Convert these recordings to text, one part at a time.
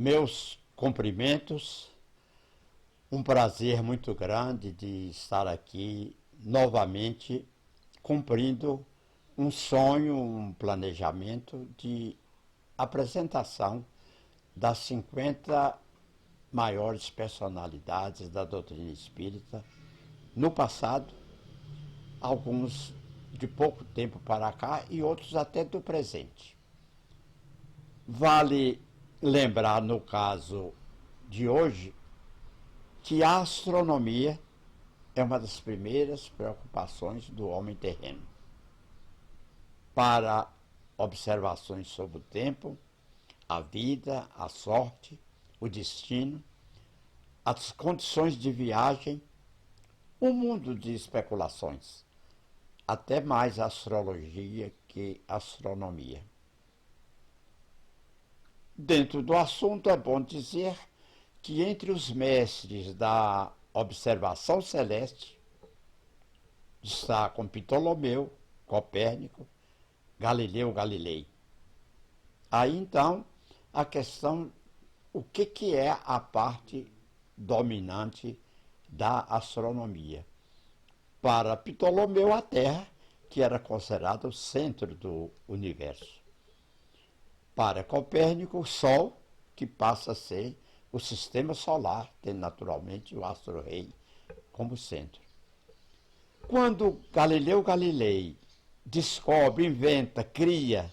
Meus cumprimentos, um prazer muito grande de estar aqui novamente cumprindo um sonho, um planejamento de apresentação das 50 maiores personalidades da doutrina espírita no passado, alguns de pouco tempo para cá e outros até do presente. Vale lembrar, no caso de hoje, que a astronomia é uma das primeiras preocupações do homem terreno. Para observações sobre o tempo, a vida, a sorte, o destino, as condições de viagem, um mundo de especulações, até mais astrologia que astronomia. Dentro do assunto, é bom dizer que entre os mestres da observação celeste destacam Ptolomeu, Copérnico, Galileu Galilei. Aí então a questão, o que é a parte dominante da astronomia? Para Ptolomeu, a Terra, que era considerada o centro do universo. Para Copérnico, o Sol, que passa a ser o sistema solar, tendo naturalmente o astro-rei como centro. Quando Galileu Galilei descobre, inventa, cria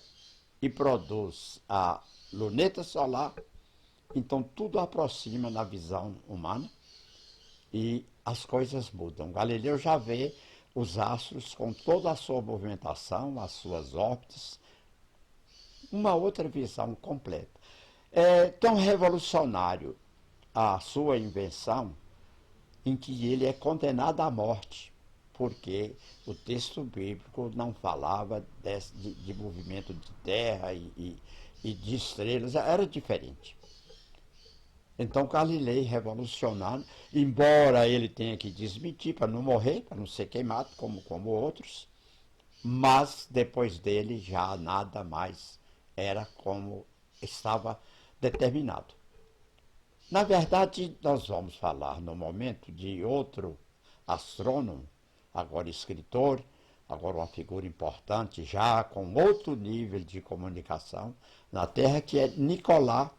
e produz a luneta solar, então tudo aproxima na visão humana e as coisas mudam. Galileu já vê os astros com toda a sua movimentação, as suas órbitas, uma outra visão completa. É tão revolucionário a sua invenção em que ele é condenado à morte, porque o texto bíblico não falava de movimento de terra e de estrelas, era diferente. Então Galilei, revolucionário, embora ele tenha que desmentir para não morrer, para não ser queimado como outros, mas depois dele já nada mais era como estava determinado. Na verdade, nós vamos falar no momento de outro astrônomo, agora escritor, agora uma figura importante, já com outro nível de comunicação na Terra, que é Nicolas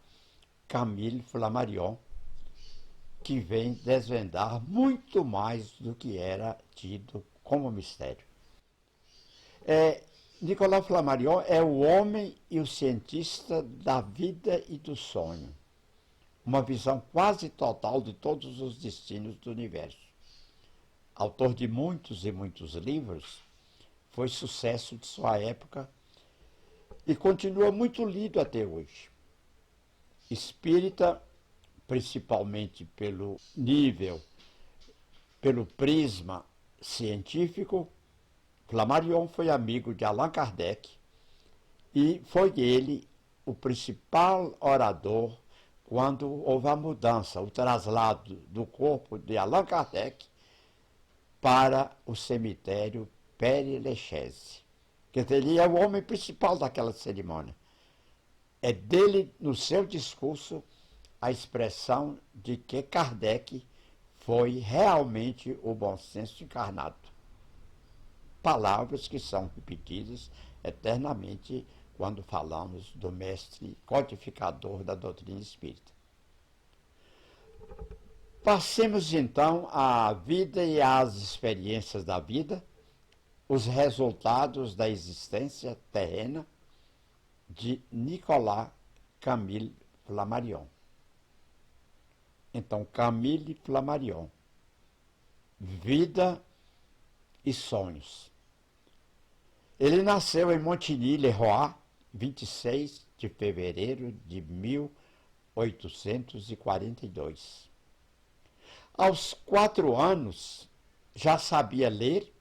Camille Flammarion, que vem desvendar muito mais do que era tido como mistério. Nicolas Flammarion é o homem e o cientista da vida e do sonho, uma visão quase total de todos os destinos do universo. Autor de muitos e muitos livros, foi sucesso de sua época e continua muito lido até hoje. Espírita, principalmente pelo nível, pelo prisma científico, Flammarion foi amigo de Allan Kardec e foi ele o principal orador quando houve a mudança, o traslado do corpo de Allan Kardec para o cemitério Père Lachaise. Quer dizer, ele é o homem principal daquela cerimônia. É dele, no seu discurso, a expressão de que Kardec foi realmente o bom senso encarnado. Palavras que são repetidas eternamente quando falamos do mestre codificador da doutrina espírita. Passemos então à vida e às experiências da vida, os resultados da existência terrena de Nicolas Camille Flammarion. Então, Camille Flammarion, vida e sonhos. Ele nasceu em Montigny-le-Roi, 26 de fevereiro de 1842. Aos 4 anos já sabia ler,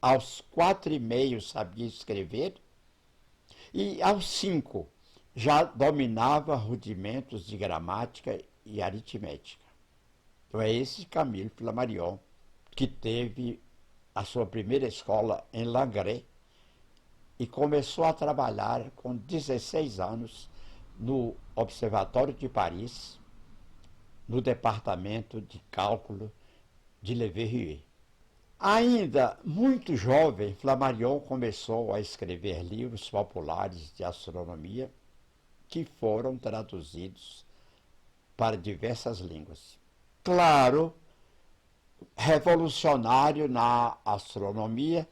aos 4 e meio sabia escrever e aos 5 já dominava rudimentos de gramática e aritmética. Então é esse Camille Flammarion que teve a sua primeira escola em Langres e começou a trabalhar com 16 anos no Observatório de Paris, no departamento de cálculo de Le Verrier. Ainda muito jovem, Flammarion começou a escrever livros populares de astronomia que foram traduzidos para diversas línguas. Claro, revolucionário na astronomia,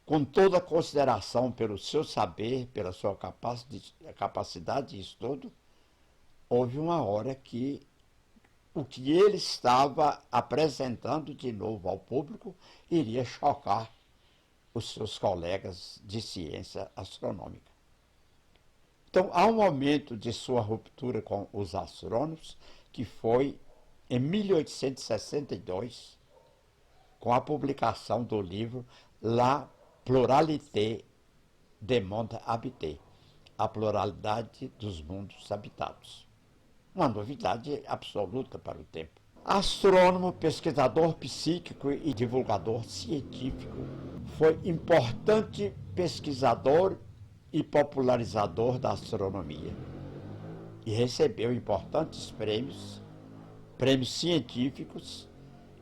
com toda a consideração pelo seu saber, pela sua capacidade de estudo, houve uma hora que o que ele estava apresentando de novo ao público iria chocar os seus colegas de ciência astronômica. Então, há um momento de sua ruptura com os astrônomos, que foi em 1862, com a publicação do livro La Pluralité des Mondes Habités, a pluralidade dos mundos habitados. Uma novidade absoluta para o tempo. Astrônomo, pesquisador psíquico e divulgador científico, foi importante pesquisador e popularizador da astronomia e recebeu importantes prêmios científicos,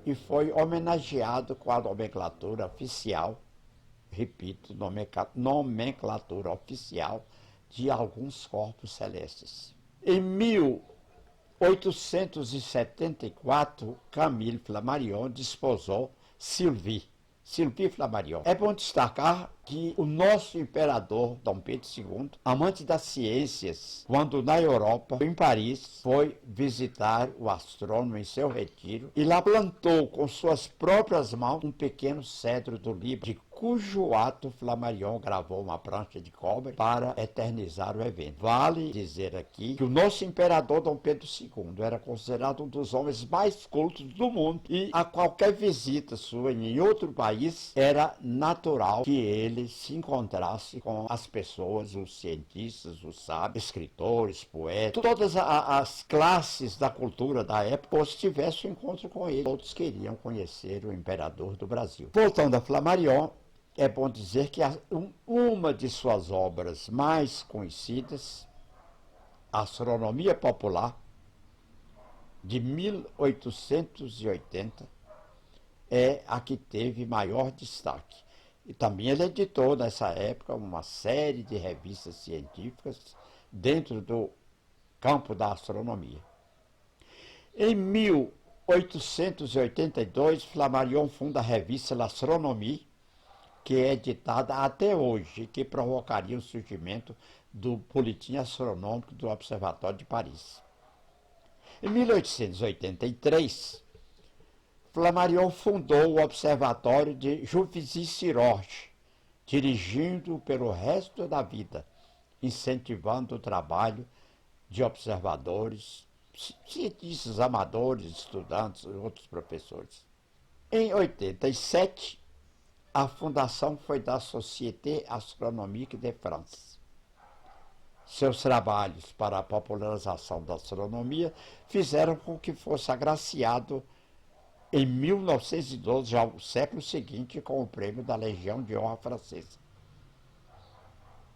e foi homenageado com a nomenclatura oficial, repito, nomenclatura oficial de alguns corpos celestes. Em 1874, Camille Flammarion desposou Sylvie Flammarion. É bom destacar que o nosso imperador Dom Pedro II, amante das ciências, quando na Europa, em Paris, foi visitar o astrônomo em seu retiro e lá plantou com suas próprias mãos um pequeno cedro do Líbano, de cujo ato Flammarion gravou uma prancha de cobre para eternizar o evento. Vale dizer aqui que o nosso imperador Dom Pedro II era considerado um dos homens mais cultos do mundo, e a qualquer visita sua em outro país era natural que ele se encontrasse com as pessoas, os cientistas, os sábios, escritores, poetas, todas as classes da cultura da época, ou se tivesse um encontro com ele. Todos queriam conhecer o imperador do Brasil. Voltando a Flammarion, é bom dizer que uma de suas obras mais conhecidas, Astronomia Popular, de 1880, é a que teve maior destaque. E também ele editou, nessa época, uma série de revistas científicas dentro do campo da astronomia. Em 1882, Flammarion funda a revista L'Astronomie, que é editada até hoje, que provocaria o surgimento do Boletim Astronômico do Observatório de Paris. Em 1883, Flammarion fundou o Observatório de Juvisy-sur-Orge, dirigindo pelo resto da vida, incentivando o trabalho de observadores, cientistas amadores, estudantes e outros professores. Em 87, a fundação foi da Société Astronomique de France. Seus trabalhos para a popularização da astronomia fizeram com que fosse agraciado em 1912, já o século seguinte, com o prêmio da Legião de Honra Francesa.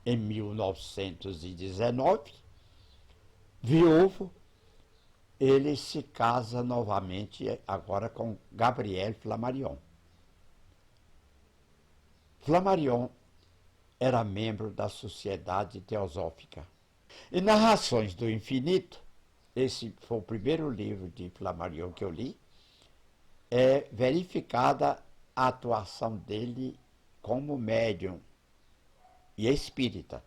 Em 1919, viúvo, ele se casa novamente, agora com Gabrielle Flammarion. Flammarion era membro da Sociedade Teosófica. Em Narrações do Infinito, esse foi o primeiro livro de Flammarion que eu li, é verificada a atuação dele como médium e espírita.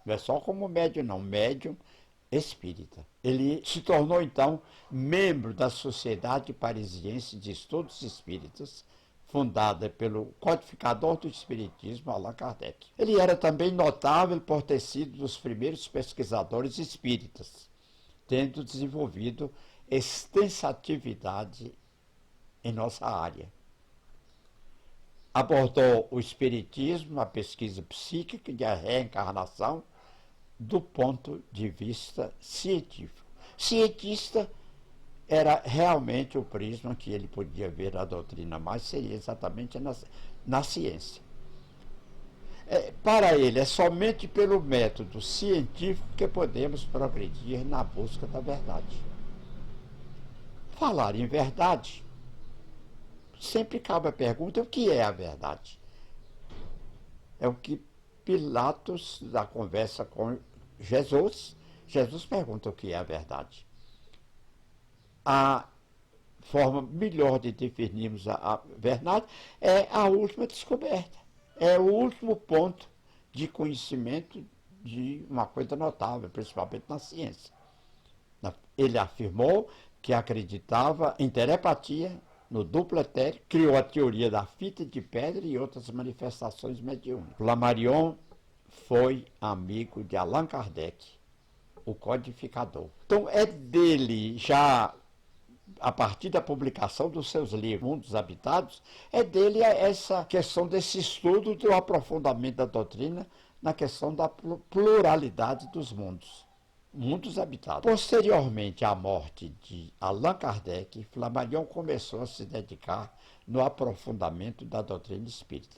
Não é só como médium, não, médium espírita. Ele se tornou, então, membro da Sociedade Parisiense de Estudos Espíritas, fundada pelo codificador do Espiritismo, Allan Kardec. Ele era também notável por ter sido dos primeiros pesquisadores espíritas, tendo desenvolvido extensa atividade em nossa área. Abordou o espiritismo, a pesquisa psíquica e a reencarnação do ponto de vista científico. Cientista era realmente o prisma que ele podia ver a doutrina, mas seria exatamente na ciência. Para ele, é somente pelo método científico que podemos progredir na busca da verdade. Falar em verdade, sempre cabe a pergunta: o que é a verdade? É o que Pilatos, na conversa com Jesus pergunta o que é a verdade. A forma melhor de definirmos a verdade é a última descoberta. É o último ponto de conhecimento de uma coisa notável, principalmente na ciência. Ele afirmou que acreditava em telepatia, no duplo etéreo, criou a teoria da fita de pedra e outras manifestações mediúnicas. Flammarion foi amigo de Allan Kardec, o codificador. Então é dele, já a partir da publicação dos seus livros Mundos Habitados, é dele essa questão desse estudo do aprofundamento da doutrina na questão da pluralidade dos mundos habitados. Posteriormente à morte de Allan Kardec, Flammarion começou a se dedicar no aprofundamento da doutrina espírita.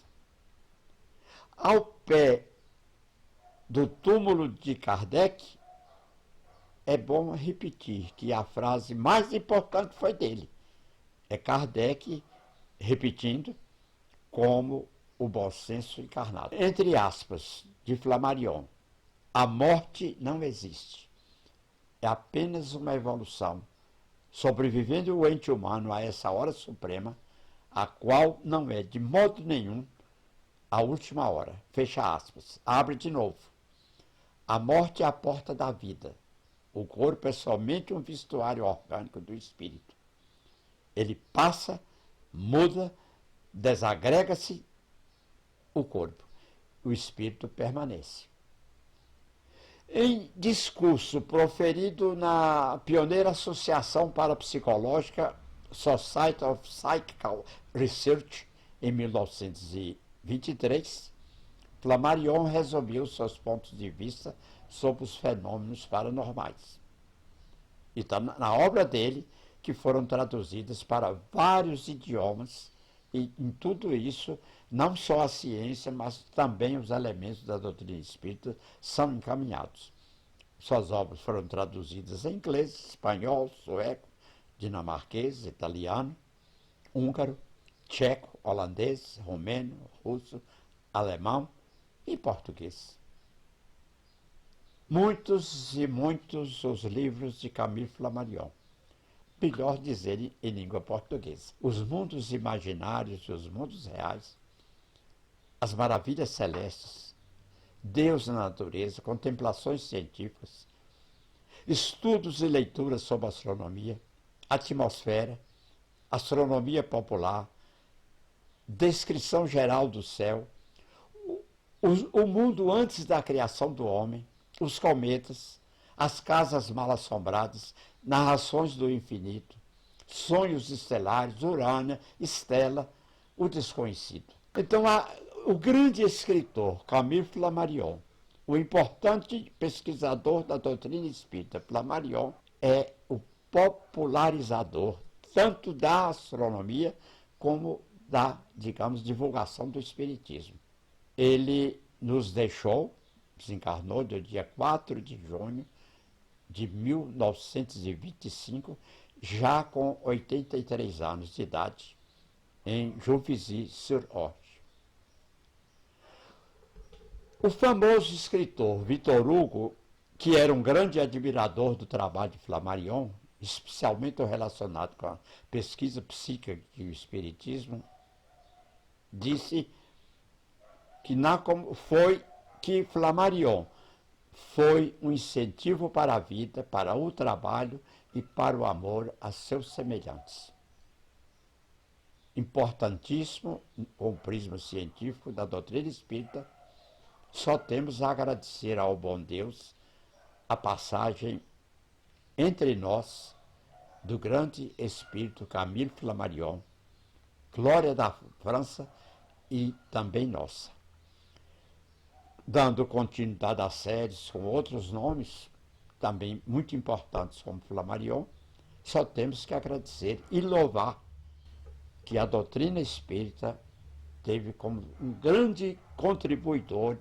Ao pé do túmulo de Kardec, é bom repetir que a frase mais importante foi dele. É Kardec repetindo como o bom senso encarnado. Entre aspas, de Flammarion, a morte não existe. É apenas uma evolução, sobrevivendo o ente humano a essa hora suprema, a qual não é de modo nenhum a última hora. Fecha aspas. Abre de novo. A morte é a porta da vida. O corpo é somente um vestuário orgânico do espírito. Ele passa, muda, desagrega-se o corpo. O espírito permanece. Em discurso proferido na pioneira Associação Parapsicológica Society of Psychical Research, em 1923, Flammarion resumiu seus pontos de vista sobre os fenômenos paranormais. E está na obra dele, que foram traduzidas para vários idiomas, e em tudo isso, não só a ciência, mas também os elementos da doutrina espírita são encaminhados. Suas obras foram traduzidas em inglês, espanhol, sueco, dinamarquês, italiano, húngaro, tcheco, holandês, romeno, russo, alemão e português. Muitos e muitos os livros de Camille Flammarion. Melhor dizer em língua portuguesa. Os mundos imaginários e os mundos reais, as maravilhas celestes, Deus na natureza, contemplações científicas, estudos e leituras sobre astronomia, atmosfera, astronomia popular, descrição geral do céu, o mundo antes da criação do homem, os cometas, as casas mal assombradas, narrações do infinito, sonhos estelares, Urânia, Estela, o desconhecido. Então, o grande escritor Camille Flammarion, o importante pesquisador da doutrina espírita Flammarion, é o popularizador tanto da astronomia como da, digamos, divulgação do espiritismo. Ele nos deixou, desencarnou no dia 4 de junho de 1925, já com 83 anos de idade, em Juvisy-sur-Orge. O famoso escritor Victor Hugo, que era um grande admirador do trabalho de Flammarion, especialmente o relacionado com a pesquisa psíquica e o espiritismo, disse que Flammarion foi um incentivo para a vida, para o trabalho e para o amor a seus semelhantes. Importantíssimo com o prisma científico da doutrina espírita, só temos a agradecer ao bom Deus a passagem entre nós do grande espírito Camille Flammarion, glória da França e também nossa. Dando continuidade a séries com outros nomes, também muito importantes como Flammarion, só temos que agradecer e louvar que a doutrina espírita teve como um grande contribuidor